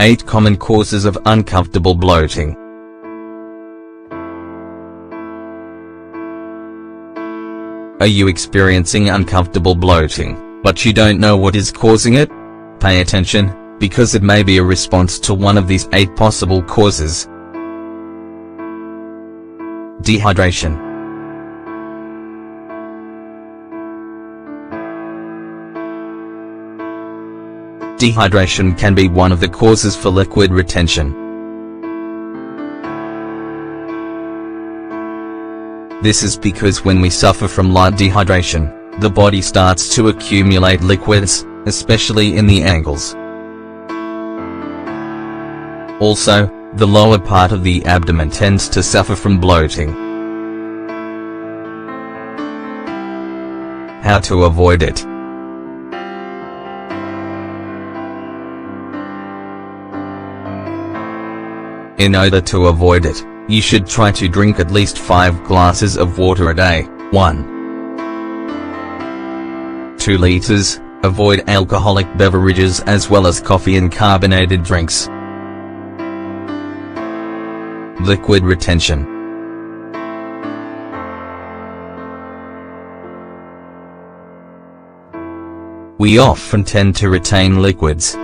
8 Common Causes of Uncomfortable Bloating. Are you experiencing uncomfortable bloating, but you don't know what is causing it? Pay attention, because it may be a response to one of these 8 possible causes. Dehydration. Dehydration can be one of the causes for liquid retention. This is because when we suffer from light dehydration, the body starts to accumulate liquids, especially in the ankles. Also, the lower part of the abdomen tends to suffer from bloating. How to avoid it? In order to avoid it, you should try to drink at least 5 glasses of water a day. 2 liters. Avoid alcoholic beverages as well as coffee and carbonated drinks. Liquid retention. We often tend to retain liquids.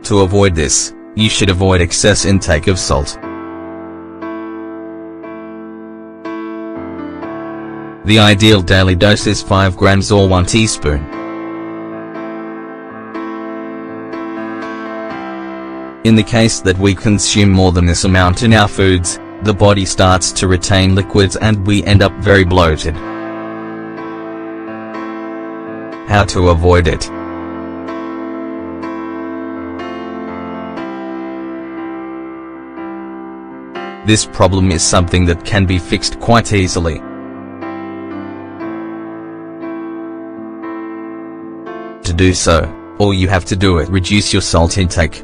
To avoid this, you should avoid excess intake of salt. The ideal daily dose is 5 grams or 1 teaspoon. In the case that we consume more than this amount in our foods, the body starts to retain liquids and we end up very bloated. How to avoid it? This problem is something that can be fixed quite easily. To do so, all you have to do is reduce your salt intake.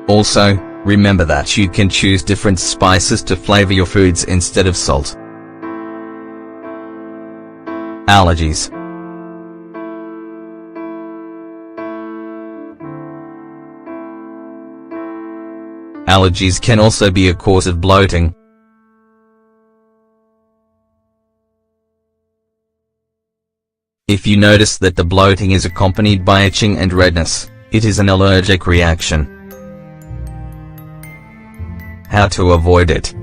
Also, remember that you can choose different spices to flavor your foods instead of salt. Allergies. Allergies can also be a cause of bloating. If you notice that the bloating is accompanied by itching and redness, it is an allergic reaction. How to avoid it?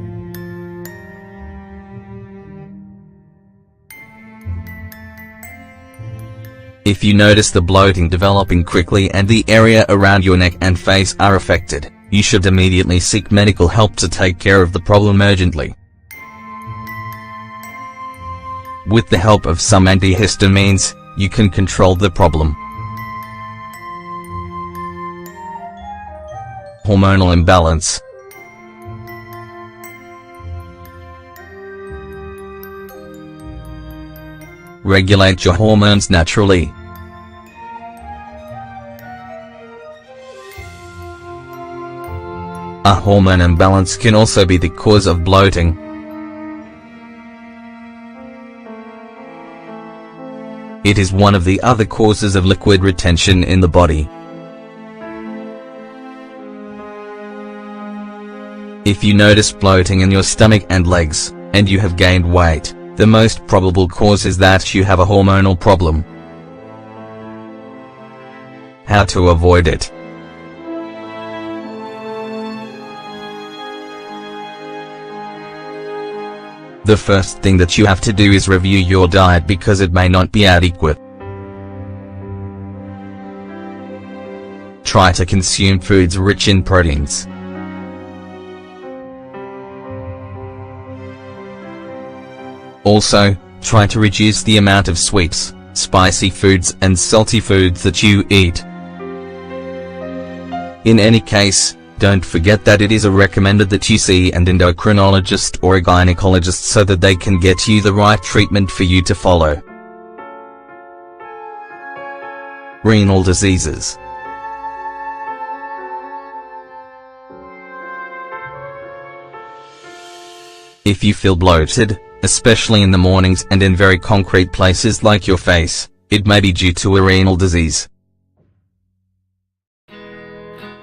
If you notice the bloating developing quickly and the area around your neck and face are affected, you should immediately seek medical help to take care of the problem urgently. With the help of some antihistamines, you can control the problem. Hormonal imbalance. Regulate your hormones naturally. A hormone imbalance can also be the cause of bloating. It is one of the other causes of liquid retention in the body. If you notice bloating in your stomach and legs, and you have gained weight, the most probable cause is that you have a hormonal problem. How to avoid it? The first thing that you have to do is review your diet because it may not be adequate. Try to consume foods rich in proteins. Also, try to reduce the amount of sweets, spicy foods and salty foods that you eat. In any case, don't forget that it is recommended that you see an endocrinologist or a gynecologist so that they can get you the right treatment for you to follow. Renal diseases. If you feel bloated, especially in the mornings and in very concrete places like your face. It may be due to a renal disease.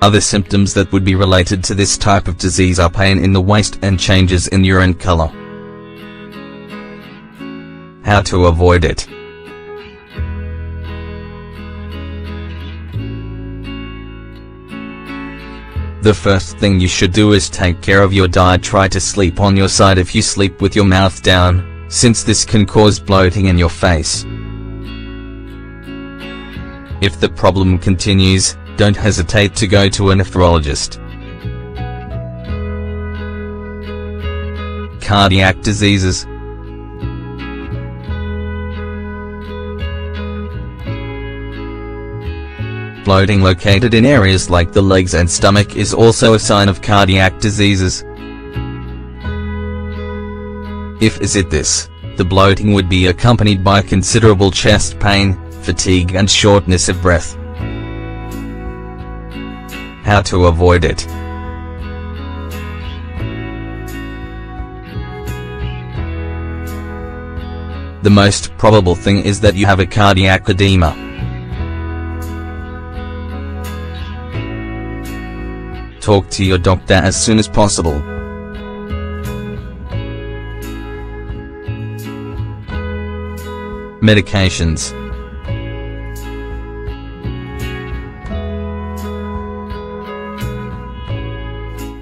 Other symptoms that would be related to this type of disease are pain in the waist and changes in urine color. How to avoid it? The first thing you should do is take care of your diet. Try to sleep on your side if you sleep with your mouth down, since this can cause bloating in your face. If the problem continues, don't hesitate to go to a nephrologist. Cardiac diseases. Bloating located in areas like the legs and stomach is also a sign of cardiac diseases. If this, the bloating would be accompanied by considerable chest pain, fatigue and shortness of breath. How to avoid it? The most probable thing is that you have a cardiac edema. Talk to your doctor as soon as possible. Medications.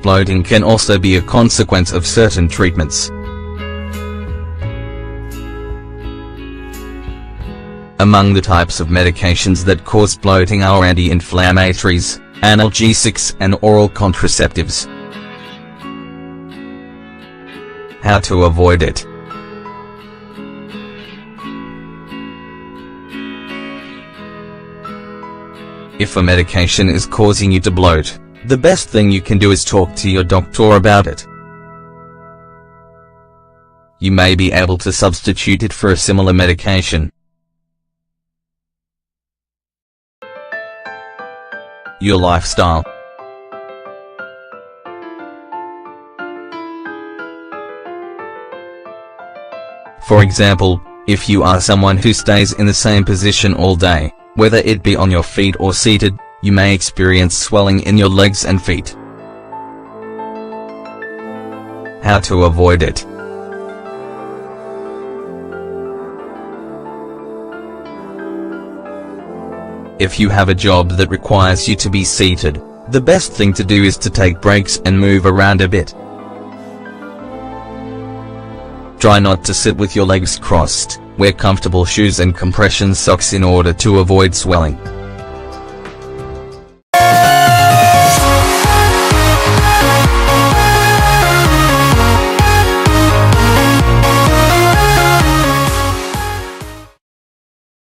Bloating can also be a consequence of certain treatments. Among the types of medications that cause bloating are anti-inflammatories, analgesics and oral contraceptives. How to avoid it? If a medication is causing you to bloat, the best thing you can do is talk to your doctor about it. You may be able to substitute it for a similar medication. Your lifestyle. For example, if you are someone who stays in the same position all day, whether it be on your feet or seated, you may experience swelling in your legs and feet. How to avoid it? If you have a job that requires you to be seated, the best thing to do is to take breaks and move around a bit. Try not to sit with your legs crossed. Wear comfortable shoes and compression socks in order to avoid swelling.